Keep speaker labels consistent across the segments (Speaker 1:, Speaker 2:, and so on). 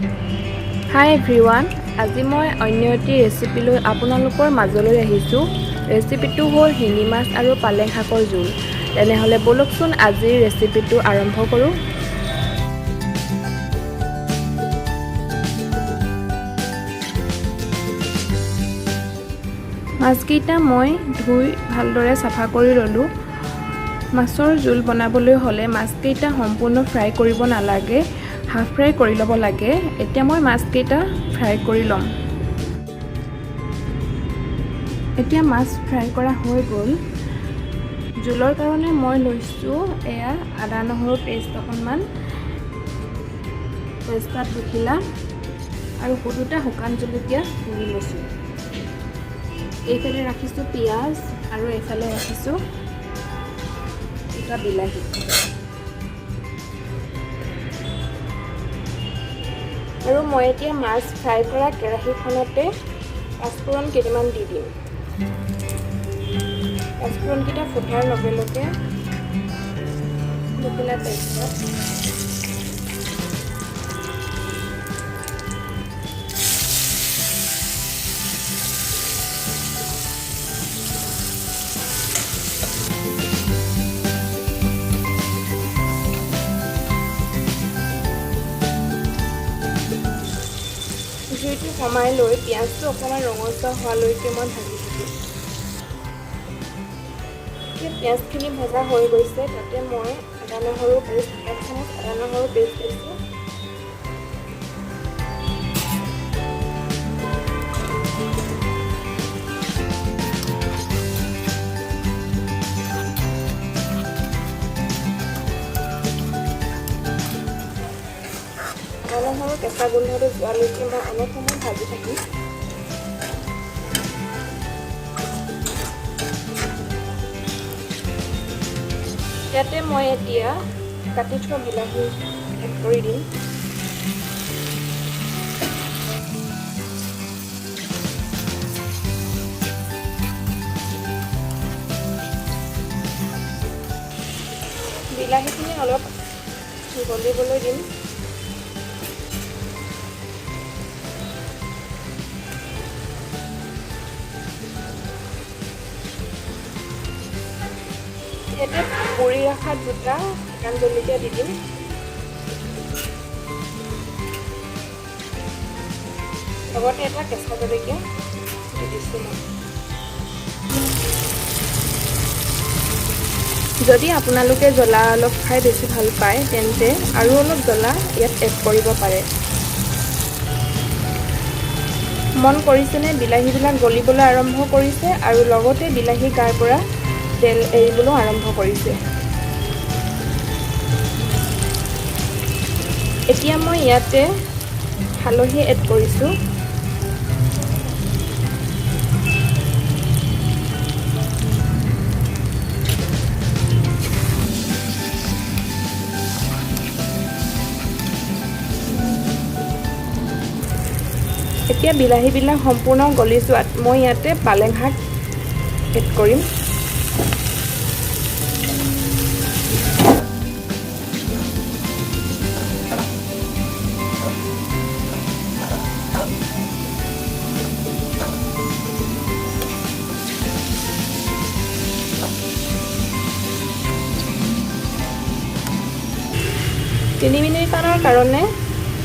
Speaker 1: হাই everyone, আজি মই অন্য এটি ৰেচিপি লৈ আপোনালোকৰ মাজলৈ আহিছোঁ। ৰেচিপিটো হ'ল শিঙি মাছ আৰু পালেং শাকৰ জোল। তেনেহ'লে ব'লকচোন আজিৰ ৰেচিপিটো আৰম্ভ কৰোঁ। মাছকেইটা মই ধুই ভালদৰে চাফা কৰি ল'লোঁ। মাছৰ জোল বনাবলৈ হ'লে মাছকেইটা সম্পূৰ্ণ ফ্ৰাই কৰিব নালাগে, হাফ ফ্ৰাই কৰি ল'ব লাগে। এতিয়া মই মাছকেইটা ফ্ৰাই কৰি ল'ম। এতিয়া মাছ ফ্ৰাই কৰা হৈ গ'ল। জোলৰ কাৰণে মই লৈছোঁ এয়া আদা নহৰু পেষ্ট অকণমান, তেজপাত দুখিলা আৰু দুটা শুকান জলকীয়া পুৰি লৈছোঁ। এইফালে ৰাখিছোঁ পিঁয়াজ আৰু এইফালে ৰাখিছোঁ এটা বিলাহী। আৰু মই এতিয়া মাছ ফ্ৰাই কৰা কেৰাহীখনতে পাঁচফোৰণ কেইটামান দি দিম। পাঁচফোৰণকেইটা ফুটাৰ লগে লগে দুখিলা তেজপাত, জুইটো কমাই লৈ পিঁয়াজটো অকণমান ৰঙচুৱা হোৱালৈকে মই ভাজি থাকিম। এতিয়া পিঁয়াজখিনি ভজা হৈ গৈছে, তাতে মই আদা নহৰু পেষ্ট, 1 চামুচ আদা নহৰু পেষ্ট দিছোঁ। আদা নহৰু কেঁচা গোন্ধটো যোৱালৈকে মই অলপ সময় ভাজি থাকিম। ইয়াতে মই এতিয়া কাটি থোৱা বিলাহী এড কৰি দিম। বিলাহীখিনি অলপ গলিবলৈ দিম। ইয়াতে পুৰি ৰখা দুটা শুকান জলকীয়া দি দিম। লগতে এটা কেঁচা জলকীয়া দি দিছোঁ মই। যদি আপোনালোকে জ্বলা অলপ খাই বেছি ভাল পায় তেন্তে আৰু অলপ জ্বলা ইয়াত এড কৰিব পাৰে। মন কৰিছেনে, বিলাহীবিলাক গলিবলৈ আৰম্ভ কৰিছে আৰু লগতে বিলাহী গাৰ পৰা তেল এৰিবলৈও আৰম্ভ কৰিছে। এতিয়া মই ইয়াতে হালধি এড কৰিছোঁ। এতিয়া বিলাহীবিলাক সম্পূৰ্ণ গলি যোৱাত মই ইয়াতে পালেং শাক এড কৰিম। তিনি মিনিটমানৰ কাৰণে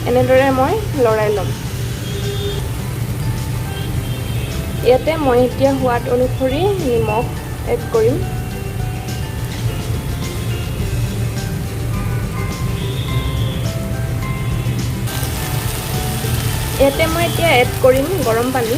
Speaker 1: এনেদৰে মই লৰাই ল'ম। ইয়াতে মই এতিয়া সোৱাদ অনুসৰি নিমখ এড কৰিম। ইয়াতে মই এতিয়া এড কৰিম গৰম পানী।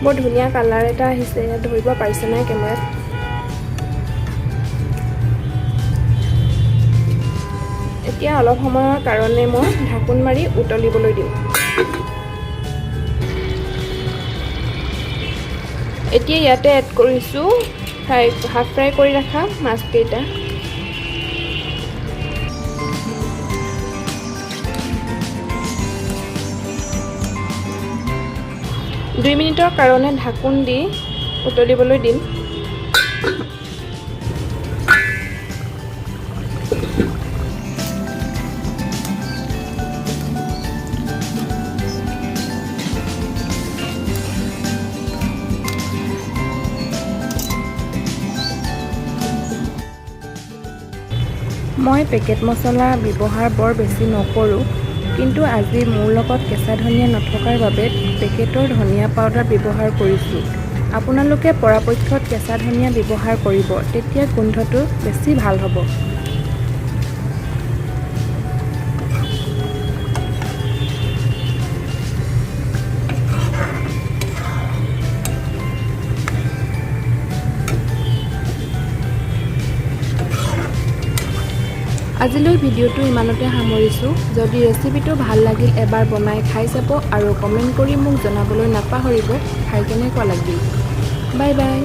Speaker 1: বৰ ধুনীয়া কালাৰ এটা আহিছে, ইয়াত ধৰিব পাৰিছে নাই কেমেৰাত। এতিয়া অলপ সময়ৰ কাৰণে মই ঢাকোন মাৰি উতলিবলৈ দিম। এতিয়া ইয়াতে এড কৰিছোঁ হাফ ফ্ৰাই কৰি ৰখা মাছকেইটা। 2 মিনিটৰ কাৰণে ঢাকোন দি উতলিবলৈ দিম। মই পেকেট মছলা ব্যৱহাৰ বৰ বেছি নকৰোঁ, কিন্তু আজি মোৰ লগত কেঁচা ধনিয়া নথকাৰ বাবে পেকেটৰ ধনিয়া পাউডাৰ ব্যৱহাৰ কৰিছোঁ। আপোনালোকে পৰাপক্ষত কেঁচা ধনিয়া ব্যৱহাৰ কৰিব, তেতিয়া গোন্ধটো বেছি ভাল হ'ব। আজিলৈ ভিডিঅ'টো ইমানতে সামৰিছোঁ। যদি ৰেচিপিটো ভাল লাগিল এবাৰ বনাই খাই চাব আৰু কমেণ্ট কৰি মোক জনাবলৈ নাপাহৰিব খাই কেনেকুৱা লাগিল। Bye bye.